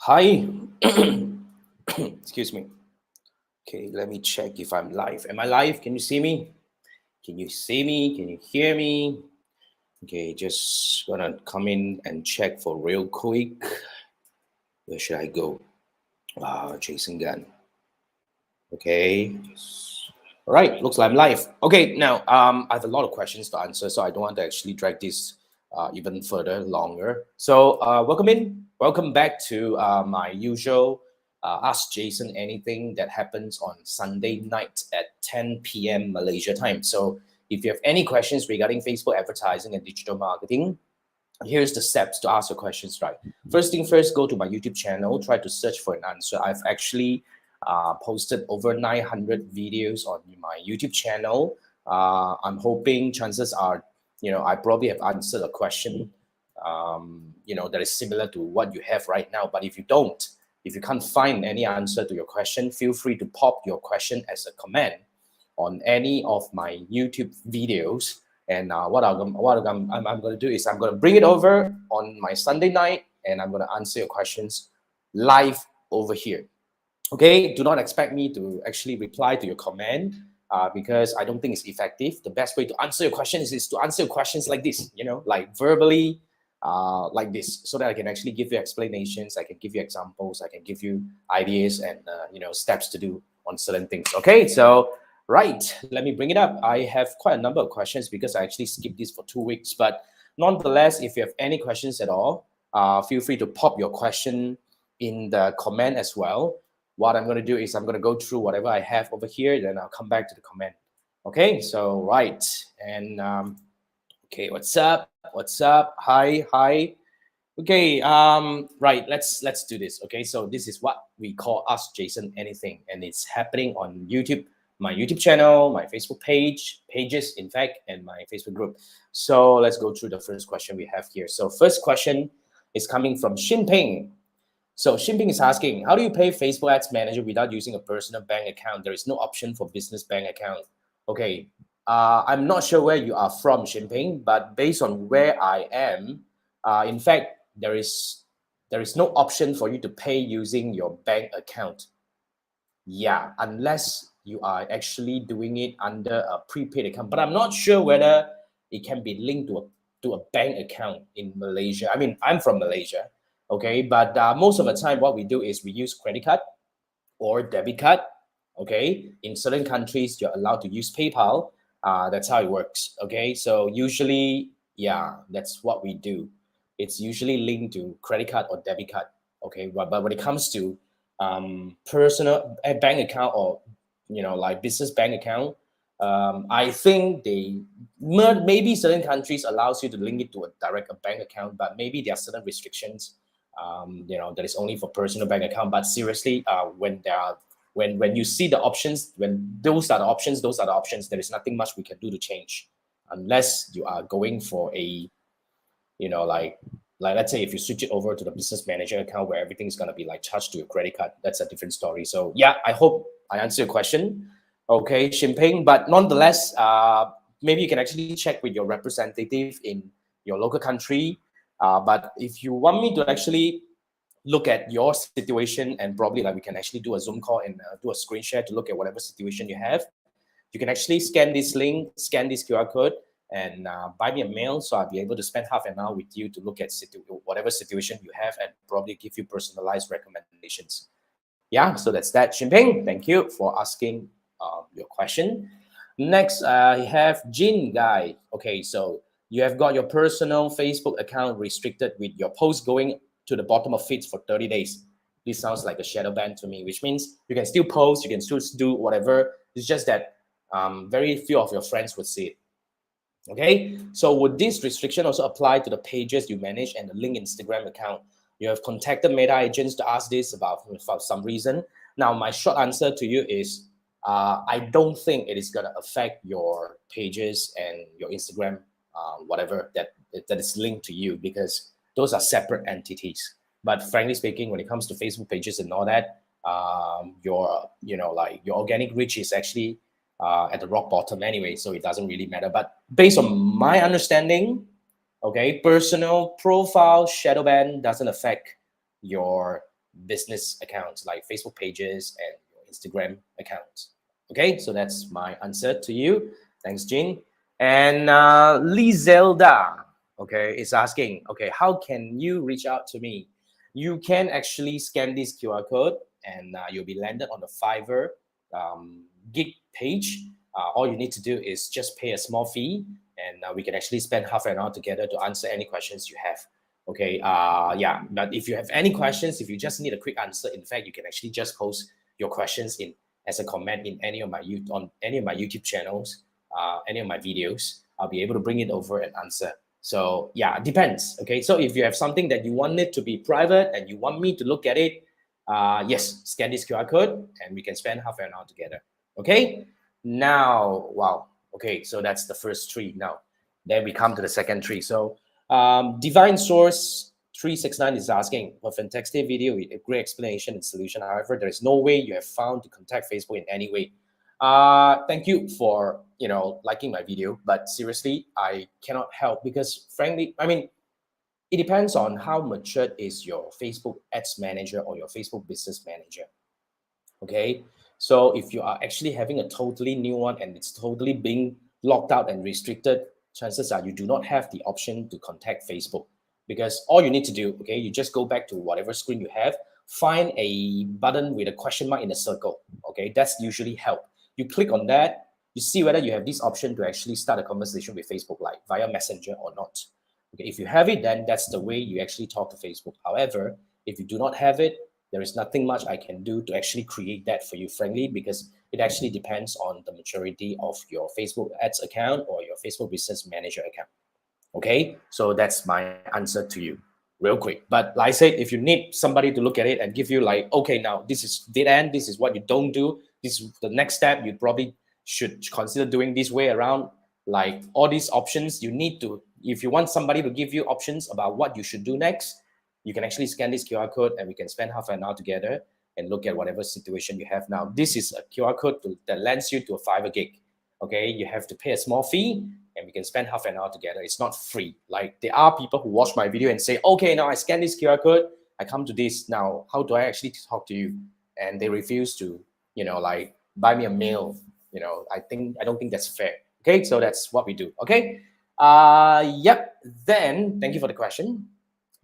Hi. Excuse me. Okay, let me check if I'm live. Am I live? Can you see me? Can you see me? Can you hear me? Okay, just gonna come in and check for real quick. Where should I go? Jason Gunn. Okay. All right, looks like I'm live. Okay, now I have a lot of questions to answer, so I don't want to actually drag this even further longer. So welcome back to my usual Ask Jason Anything that happens on Sunday night at 10 p.m. Malaysia time. So if you have any questions regarding Facebook advertising and digital marketing, here's the steps to ask your questions right. First thing first, go to my YouTube channel, try to search for an answer. I've actually posted over 900 videos on my YouTube channel. I'm hoping chances are, I probably have answered a question, that is similar to what you have right now. But if you don't, if you can't find any answer to your question, feel free to pop your question as a comment on any of my YouTube videos. And I'm going to do is I'm going to bring it over on my Sunday night, and I'm going to answer your questions live over here. Okay, do not expect me to actually reply to your comment because I don't think it's effective. The best way to answer your questions is to answer questions like this, like verbally, like this, so that I can actually give you explanations, I can give you examples, I can give you ideas and steps to do on certain things. Okay, so right, let me bring it up. I have quite a number of questions because I actually skipped this for 2 weeks, but nonetheless, if you have any questions at all, feel free to pop your question in the comment as well. What I'm going to do is I'm going to go through whatever I have over here, then I'll come back to the comment. Okay, so right, and okay, what's up? What's up? Hi. Okay, right, let's do this. Okay, so this is what we call Ask Jason Anything, and it's happening on YouTube, my YouTube channel, my Facebook pages, in fact, and my Facebook group. So let's go through the first question we have here. So first question is coming from Shinping. So Shinping is asking, how do you pay Facebook Ads Manager without using a personal bank account? There is no option for business bank account. Okay, I'm not sure where you are from, Shinping, but based on where I am, in fact, there is no option for you to pay using your bank account. Yeah, unless you are actually doing it under a prepaid account. But I'm not sure whether it can be linked to a bank account in Malaysia. I mean, I'm from Malaysia, okay, but most of the time what we do is we use credit card or debit card. Okay, in certain countries you're allowed to use PayPal. That's how it works. Okay, so usually, yeah, that's what we do. It's usually linked to credit card or debit card. Okay, but when it comes to personal bank account or like business bank account, I think maybe certain countries allows you to link it to a direct bank account, but maybe there are certain restrictions that is only for personal bank account. But seriously, when you see the options, when those are the options, there is nothing much we can do to change, unless you are going for a like let's say if you switch it over to the business manager account where everything's going to be like charged to your credit card. That's a different story. So yeah, I hope I answer your question. Okay, Shimping, but nonetheless, maybe you can actually check with your representative in your local country. But if you want me to actually look at your situation, and probably like we can actually do a Zoom call and do a screen share to look at whatever situation you have, you can actually scan this link, scan this QR code, and buy me a mail, so I'll be able to spend half an hour with you to look at whatever situation you have and probably give you personalized recommendations. Yeah, so that's that, Shimping. Thank you for asking your question. Next, I have Jin Guy. Okay, so you have got your personal Facebook account restricted with your post going to the bottom of feeds for 30 days. This sounds like a shadow ban to me, which means you can still post, you can still do whatever. It's just that very few of your friends would see it. Okay, so would this restriction also apply to the pages you manage and the link Instagram account? You have contacted Meta agents to ask this about for some reason. Now, my short answer to you is I don't think it is going to affect your pages and your Instagram, whatever that is linked to you, because those are separate entities. But frankly speaking, when it comes to Facebook pages and all that, your your organic reach is actually at the rock bottom anyway, so it doesn't really matter. But based on my understanding, okay, personal profile shadow ban doesn't affect your business accounts like Facebook pages and your Instagram accounts. Okay, so that's my answer to you. Thanks, Jean. And Lizelda, okay, is asking, okay, how can you reach out to me? You can actually scan this QR code and you'll be landed on the Fiverr gig page. All you need to do is just pay a small fee, and we can actually spend half an hour together to answer any questions you have. Okay, yeah, but if you have any questions, if you just need a quick answer, in fact, you can actually just post your questions in as a comment in any of my on any of my YouTube channels, any of my videos. I'll be able to bring it over and answer. So yeah, it depends. Okay, so if you have something that you want it to be private and you want me to look at it, yes, scan this QR code and we can spend half an hour together. Okay, now, wow. Okay, so that's the first three. Now, then we come to the second three. So Divine Source 369 is asking for a fantastic video with a great explanation and solution. However, there is no way you have found to contact Facebook in any way. Thank you for liking my video, but seriously, I cannot help because frankly, I mean, it depends on how matured is your Facebook Ads Manager or your Facebook Business Manager. Okay, so if you are actually having a totally new one and it's totally being locked out and restricted, chances are you do not have the option to contact Facebook, because all you need to do, okay, you just go back to whatever screen you have, find a button with a question mark in a circle. Okay, that's usually help. You click on that, you see whether you have this option to actually start a conversation with Facebook, like via Messenger or not. Okay, if you have it, then that's the way you actually talk to Facebook. However, if you do not have it, there is nothing much I can do to actually create that for you, frankly, because it actually depends on the maturity of your Facebook Ads account or your Facebook Business Manager account. Okay, so that's my answer to you, real quick. But like I said, if you need somebody to look at it and give you like, okay, now this is dead end, this is what you don't do, this is the next step, you probably should consider doing this way around, like all these options, you need to, if you want somebody to give you options about what you should do next, you can actually scan this QR code and we can spend half an hour together and look at whatever situation you have now. This is a QR code that lands you to a Fiverr gig. Okay, you have to pay a small fee and we can spend half an hour together. It's not free. Like there are people who watch my video and say, okay, now I scan this QR code, I come to this, now how do I actually talk to you? And they refuse to, like buy me a meal. I don't think that's fair. Okay, so that's what we do. Okay, yep. Then thank you for the question.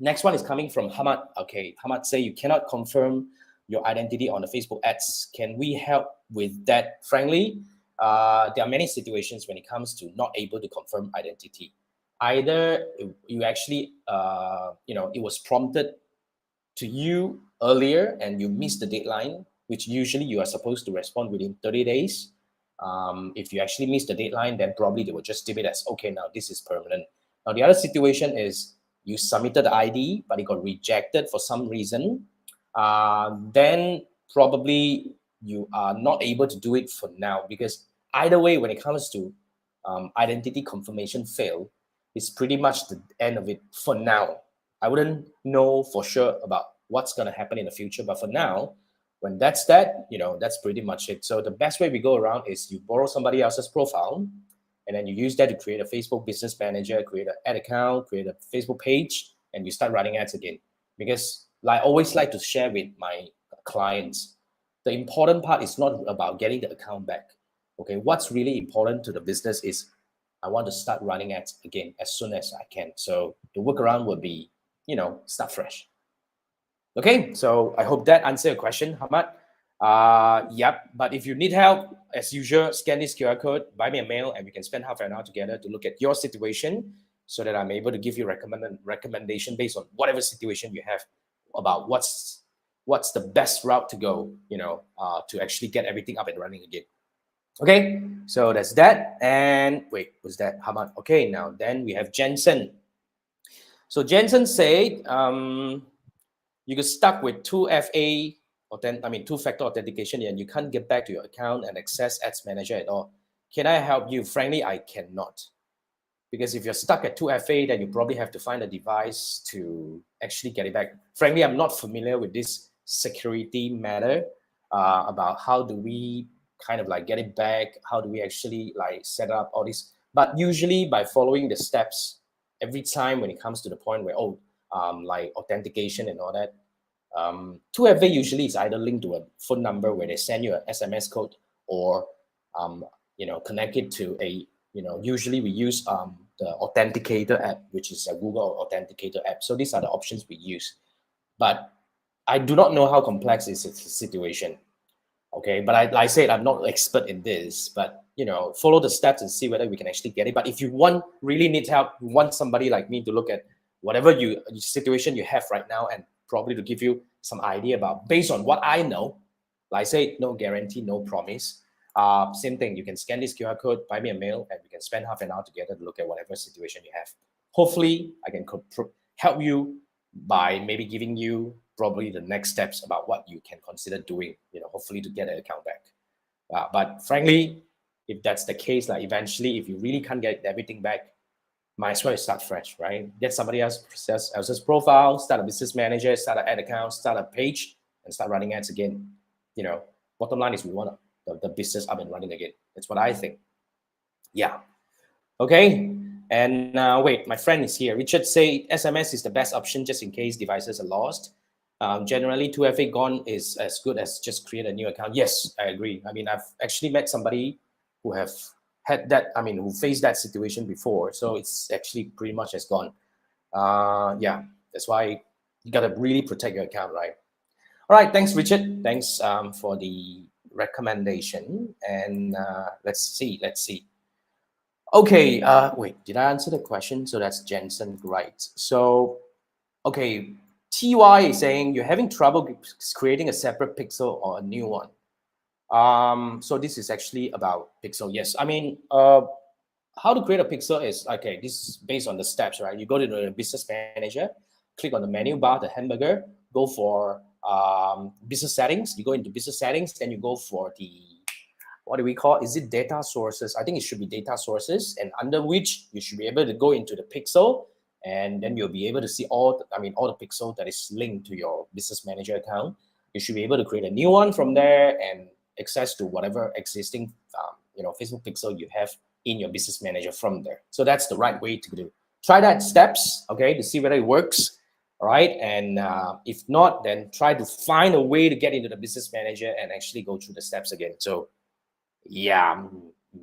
Next one is coming from Hamad. Okay, Hamad say you cannot confirm your identity on the Facebook ads. Can we help with that? Frankly, there are many situations when it comes to not able to confirm identity. Either you actually, it was prompted to you earlier and you missed the deadline, which usually you are supposed to respond within 30 days. If you actually miss the deadline, then probably they will just deem it as, okay, now this is permanent. Now, the other situation is you submitted the ID, but it got rejected for some reason. Then probably you are not able to do it for now, because either way, when it comes to identity confirmation fail, it's pretty much the end of it for now. I wouldn't know for sure about what's going to happen in the future, but for now, when that's that's pretty much it. So the best way we go around is you borrow somebody else's profile, and then you use that to create a Facebook Business Manager, create an ad account, create a Facebook page, and you start running ads again. Because I always like to share with my clients, the important part is not about getting the account back. Okay, what's really important to the business is I want to start running ads again as soon as I can. So the workaround would be, start fresh. Okay, so I hope that answered your question, Hamad. Yep, but if you need help, as usual, scan this QR code, buy me a mail, and we can spend half an hour together to look at your situation so that I'm able to give you recommendation based on whatever situation you have about what's the best route to go, to actually get everything up and running again. Okay, so that's that. And wait, was that Hamad? Okay, now then we have Jensen. So Jensen said, you get stuck with two-factor authentication and you can't get back to your account and access Ads Manager at all. Can I help you? Frankly, I cannot. Because if you're stuck at 2FA, then you probably have to find a device to actually get it back. Frankly, I'm not familiar with this security matter about how do we kind of like get it back, how do we actually like set up all this. But usually by following the steps, every time when it comes to the point where, like authentication and all that, 2FA usually is either linked to a phone number where they send you an SMS code, or connect it to a, usually we use the Authenticator app, which is a Google Authenticator app. So these are the options we use. But I do not know how complex is the situation. Okay, but like I said, I'm not an expert in this, but follow the steps and see whether we can actually get it. But if you really need help, you want somebody like me to look at whatever situation you have right now, and probably to give you some idea about, based on what I know. Like I say, no guarantee, no promise. Same thing, you can scan this QR code, buy me a mail, and we can spend half an hour together to look at whatever situation you have. Hopefully, I can help you by maybe giving you probably the next steps about what you can consider doing, hopefully to get an account back. But frankly, if that's the case, like eventually, if you really can't get everything back, might as well start fresh, right? Get somebody else's profile, start a business manager, start an ad account, start a page, and start running ads again. Bottom line is we want the business up and running again. That's what I think. Yeah. Okay. And wait, my friend is here. Richard said SMS is the best option just in case devices are lost. Generally, 2FA gone is as good as just create a new account. Yes, I agree. I mean, I've actually met somebody who have had that, who faced that situation before. So it's actually pretty much as gone. Yeah, that's why you got to really protect your account, right? All right, thanks, Richard. Thanks for the recommendation. And let's see. Okay, wait, did I answer the question? So that's Jensen, right? So, okay, TY is saying you're having trouble creating a separate pixel or a new one. So this is actually about pixel. Yes, how to create a pixel is, okay, this is based on the steps, right? You go to the business manager, click on the menu bar, the hamburger, go for business settings. You go into business settings, then you go for the, what do we call it? Is it data sources? I think it should be data sources, and under which you should be able to go into the pixel, and then you'll be able to see all the pixel that is linked to your business manager account. You should be able to create a new one from there and access to whatever existing Facebook pixel you have in your business manager from there. So that's the right way to do. Try that steps, okay, to see whether it works. All right, and if not, then try to find a way to get into the business manager and actually go through the steps again. So yeah,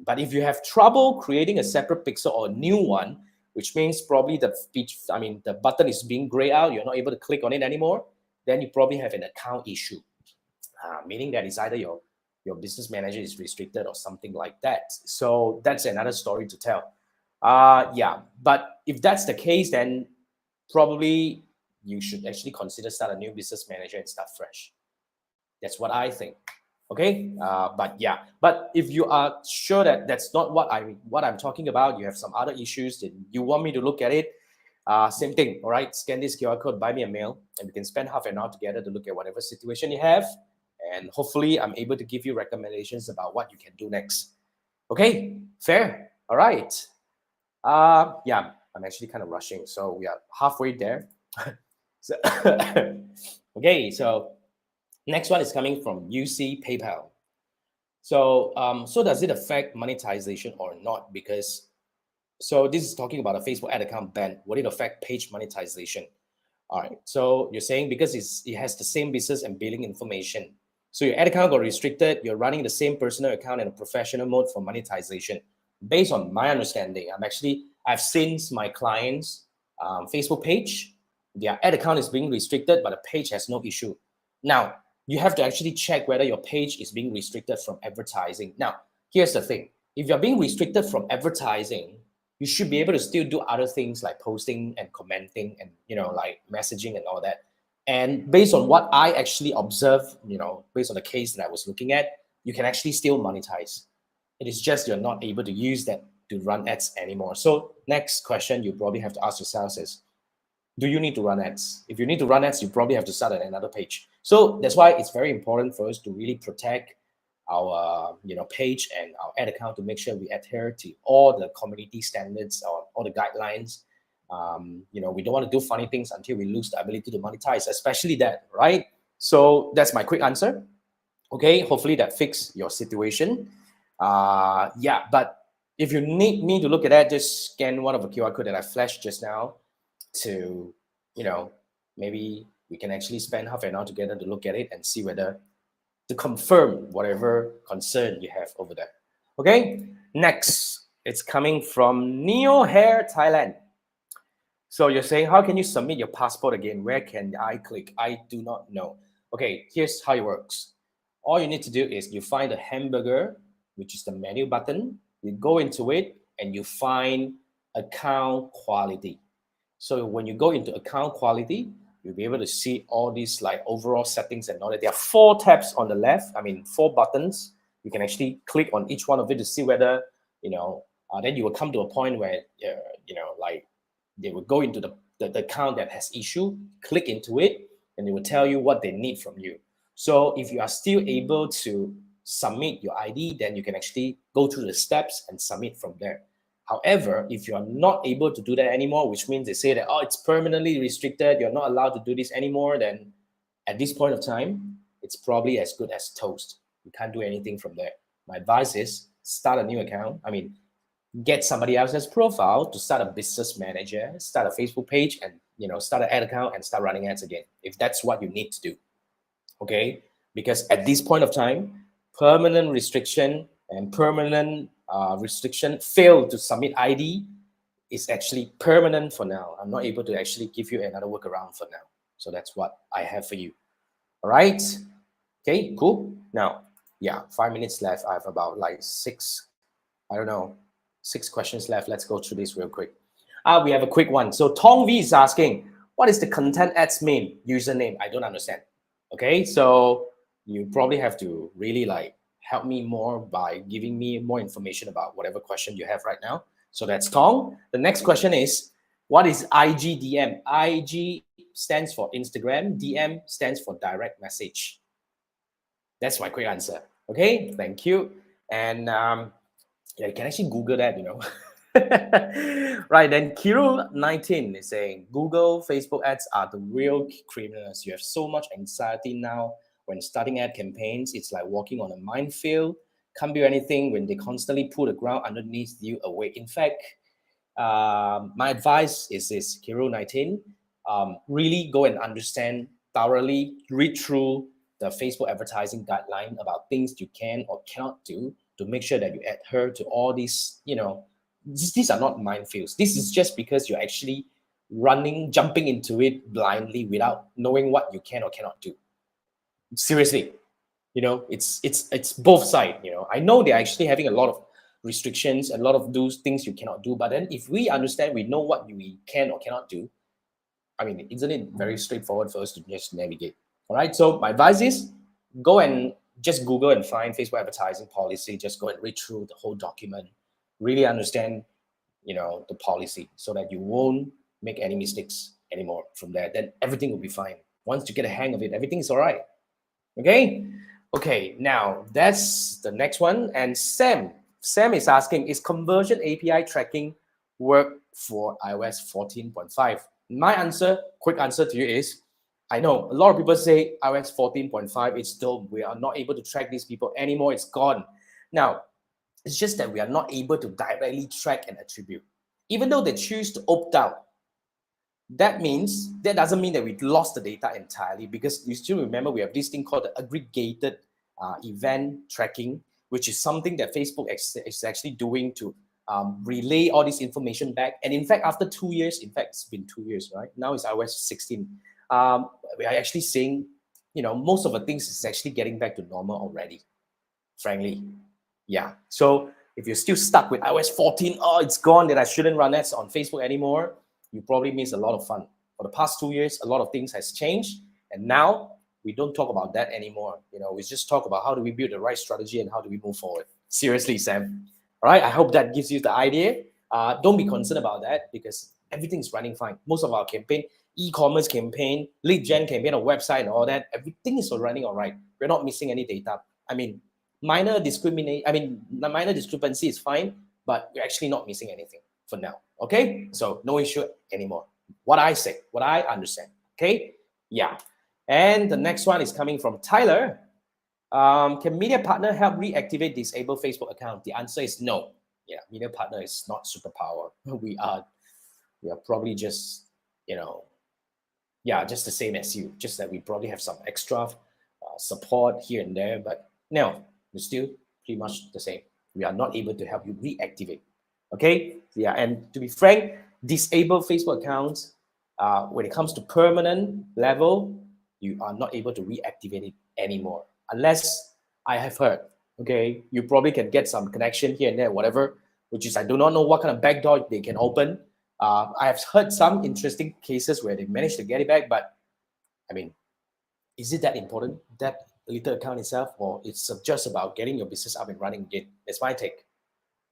but if you have trouble creating a separate pixel or a new one, which means probably the button is being grayed out, you're not able to click on it anymore, then you probably have an account issue, meaning that it's either your business manager is restricted or something like that. So that's another story to tell. Yeah, but if that's the case, then probably you should actually consider start a new business manager and start fresh. That's what I think. Okay, but if you are sure that that's not what I'm talking about, you have some other issues that you want me to look at it, same thing. All right, scan this QR code, buy me a mail, and we can spend half an hour together to look at whatever situation you have, and hopefully I'm able to give you recommendations about what you can do next. Okay, fair. All right. Yeah, I'm actually kind of rushing, so we are halfway there. Okay, so next one is coming from UC PayPal. So, so does it affect monetization or not? Because, so this is talking about a Facebook ad account ban. Would it affect page monetization? All right. So you're saying because it has the same business and billing information. So your ad account got restricted. You're running the same personal account in a professional mode for monetization. Based on my understanding, I've seen my clients' Facebook page, their ad account is being restricted, but the page has no issue. Now, you have to actually check whether your page is being restricted from advertising. Now, here's the thing. If you're being restricted from advertising, you should be able to still do other things like posting and commenting and, like messaging and all that. And based on what I actually observed, based on the case that I was looking at, you can actually still monetize. It is just you're not able to use that to run ads anymore. So next question you probably have to ask yourself is, do you need to run ads? If you need to run ads, you probably have to start at another page. So that's why it's very important for us to really protect our page and our ad account to make sure we adhere to all the community standards or all the guidelines. We don't want to do funny things until we lose the ability to monetize, especially that, right? So that's my quick answer. Okay, hopefully that fixed your situation. Yeah, but if you need me to look at that, just scan one of the QR code that I flashed just now to, maybe we can actually spend half an hour together to look at it and see whether to confirm whatever concern you have over there. Okay, next, it's coming from Neo Hair Thailand. So you're saying, how can you submit your passport again? Where can I click? I do not know. Okay, here's how it works. All you need to do is you find a hamburger, which is the menu button. You go into it and you find account quality. So when you go into account quality, you'll be able to see all these like overall settings and all that. There are 4 tabs on the left. 4 buttons. You can actually click on each one of it to see whether, then you will come to a point where, like they will go into the account that has issue, click into it, and they will tell you what they need from you. So if you are still able to submit your ID, then you can actually go through the steps and submit from there. However, if you are not able to do that anymore, which means they say that, oh, it's permanently restricted, you're not allowed to do this anymore, then at this point of time, it's probably as good as toast. You can't do anything from there. My advice is start a new account. Get somebody else's profile to start a business manager, start a Facebook page, and start an ad account and start running ads again, if that's what you need to do. Okay, because at this point of time, permanent restriction and permanent restriction fail to submit ID is actually permanent for now. I'm not able to actually give you another workaround for now. So that's what I have for you. All right. Okay, cool. Now, 5 minutes left. I have about like 6 questions left. Let's go through this real quick. We have a quick one. So Tong V is asking, what is the content ads main username? I don't understand. Okay, so you probably have to really help me more by giving me more information about whatever question you have right now. So that's Tong. The next question is, what is IGDM? IG stands for Instagram, DM stands for direct message. That's my quick answer. Okay, thank you. And you can actually Google that, Right, then Kiru19 is saying, Google, Facebook ads are the real criminals. You have so much anxiety now when starting ad campaigns. It's like walking on a minefield. Can't do anything when they constantly pull the ground underneath you away. In fact, my advice is this, Kiru19, really go and understand thoroughly, read through the Facebook advertising guideline about things you can or cannot do to make sure that you adhere to all these, these are not minefields. This is just because you're actually jumping into it blindly without knowing what you can or cannot do. Seriously, it's both sides. I know they're actually having a lot of restrictions, a lot of those things you cannot do. But then if we understand, we know what we can or cannot do, isn't it very straightforward for us to just navigate? All right. So my advice is go and just Google and find Facebook advertising policy. Just go and read through the whole document. Really understand, the policy so that you won't make any mistakes anymore from there. Then everything will be fine. Once you get a hang of it, everything is all right. Okay. Okay. Now that's the next one. And Sam is asking, is conversion API tracking work for iOS 14.5? My answer, quick answer to you is, I know a lot of people say iOS 14.5, it's still, we are not able to track these people anymore. It's gone. Now, it's just that we are not able to directly track and attribute. Even though they choose to opt out, that doesn't mean that we lost the data entirely, because you still remember we have this thing called the aggregated event tracking, which is something that Facebook is actually doing to relay all this information back. And in fact, after 2 years, it's been 2 years, right? Now it's iOS 16. We are actually seeing, most of the things is actually getting back to normal already, frankly. Yeah. So if you're still stuck with iOS 14, oh, it's gone, that I shouldn't run ads on Facebook anymore, you probably miss a lot of fun. For the past 2 years, a lot of things has changed. And now we don't talk about that anymore. We just talk about how do we build the right strategy and how do we move forward. Seriously, Sam. All right. I hope that gives you the idea. Don't be concerned about that, because everything's running fine. Most of our campaign, e-commerce campaign, lead gen campaign, or website and all that, everything is running all right. We're not missing any data. Minor discrepancy is fine, but we're actually not missing anything for now. Okay, so no issue anymore. What I say, what I understand. Okay, yeah. And the next one is coming from Tyler. Can media partner help reactivate disabled Facebook account? The answer is no. Yeah, media partner is not superpower. We are probably just yeah, just the same as you, just that we probably have some extra support here and there, but no, we're still pretty much the same. We are not able to help you reactivate. Okay, yeah, and to be frank, disable Facebook accounts, when it comes to permanent level, you are not able to reactivate it anymore, unless I have heard. Okay, you probably can get some connection here and there, whatever, which is I do not know what kind of backdoor they can open. I have heard some interesting cases where they managed to get it back, but I mean, is it that important, that little account itself, or it's just about getting your business up and running again? That's my take.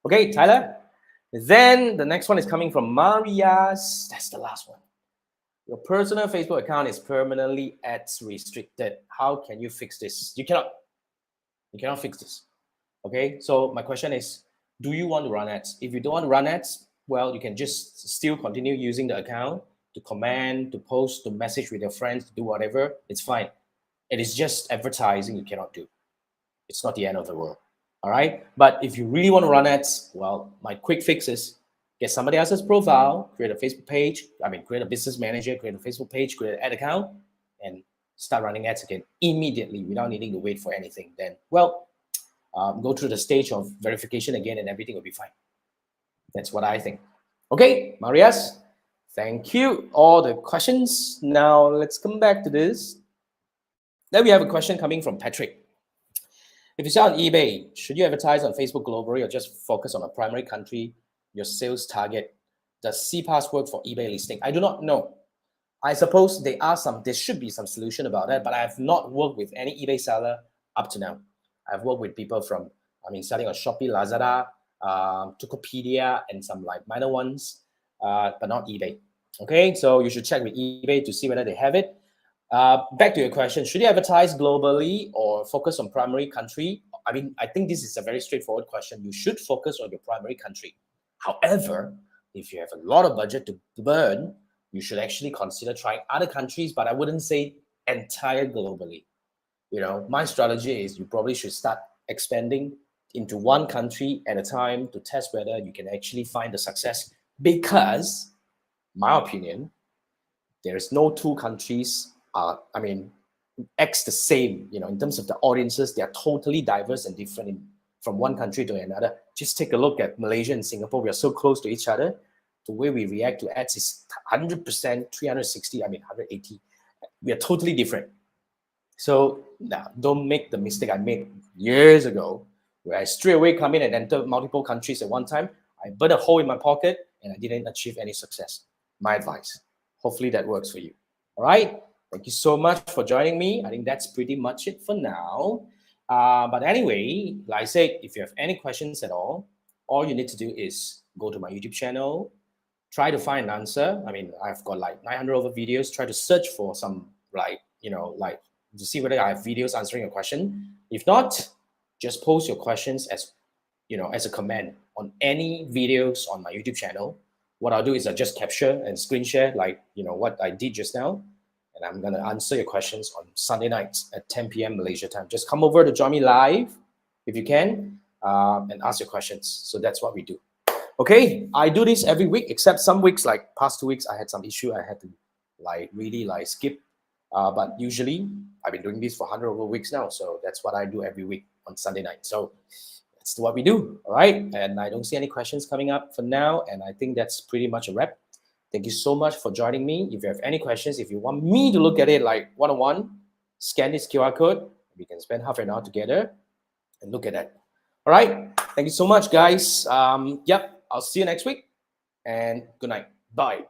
Okay, Tyler. Then the next one is coming from Marias. That's the last one. Your personal Facebook account is permanently ads restricted. How can you fix this? You cannot. You cannot fix this. Okay, so my question is, do you want to run ads? If you don't want to run ads, well, you can just still continue using the account to comment, to post, to message with your friends, to do whatever. It's fine. It is just advertising you cannot do. It's not the end of the world. All right. But if you really want to run ads, well, my quick fix is get somebody else's profile, create a Facebook page. Create a business manager, create a Facebook page, create an ad account, and start running ads again immediately without needing to wait for anything. Then, well, go through the stage of verification again and everything will be fine. That's what I think. Okay, Marias, thank you. All the questions. Now let's come back to this. Then we have a question coming from Patrick. If you sell on eBay, should you advertise on Facebook globally or just focus on a primary country, your sales target? Does CPAS work for eBay listing? I do not know. I suppose there should be some solution about that, but I have not worked with any eBay seller up to now. I've worked with people from, selling on Shopee, Lazada, Tokopedia, and some like minor ones, but not eBay. Okay, so you should check with eBay to see whether they have it. Back to your question, should you advertise globally or focus on primary country? I think this is a very straightforward question. You should focus on your primary country. However, if you have a lot of budget to burn, you should actually consider trying other countries, but I wouldn't say entire globally. My strategy is you probably should start expanding into one country at a time to test whether you can actually find the success. Because, my opinion, there is no two countries acts the same, in terms of the audiences. They are totally diverse and different from one country to another. Just take a look at Malaysia and Singapore. We are so close to each other. The way we react to ads is 100%, 360, 180. We are totally different. So now, don't make the mistake I made years ago, where I straight away come in and enter multiple countries at one time. I burn a hole in my pocket and I didn't achieve any success. My advice. Hopefully that works for you. All right. Thank you so much for joining me. I think that's pretty much it for now. But anyway, like I said, if you have any questions at all you need to do is go to my YouTube channel, try to find an answer. I've got like 900 over videos. Try to search for some to see whether I have videos answering your question. If not, just post your questions as a comment on any videos on my YouTube channel. What I'll do is I just capture and screen share what I did just now. And I'm going to answer your questions on Sunday nights at 10 p.m. Malaysia time. Just come over to join me live if you can and ask your questions. So that's what we do. Okay, I do this every week, except some weeks, like past 2 weeks, I had some issue. I had to really skip. But usually I've been doing this for 100 over weeks now. So that's what I do every week on Sunday night. So that's what we do. All right. And I don't see any questions coming up for now. And I think that's pretty much a wrap. Thank you so much for joining me. If you have any questions, if you want me to look at it like one-on-one, scan this QR code. We can spend half an hour together and look at that. All right. Thank you so much, guys. I'll see you next week. And good night. Bye.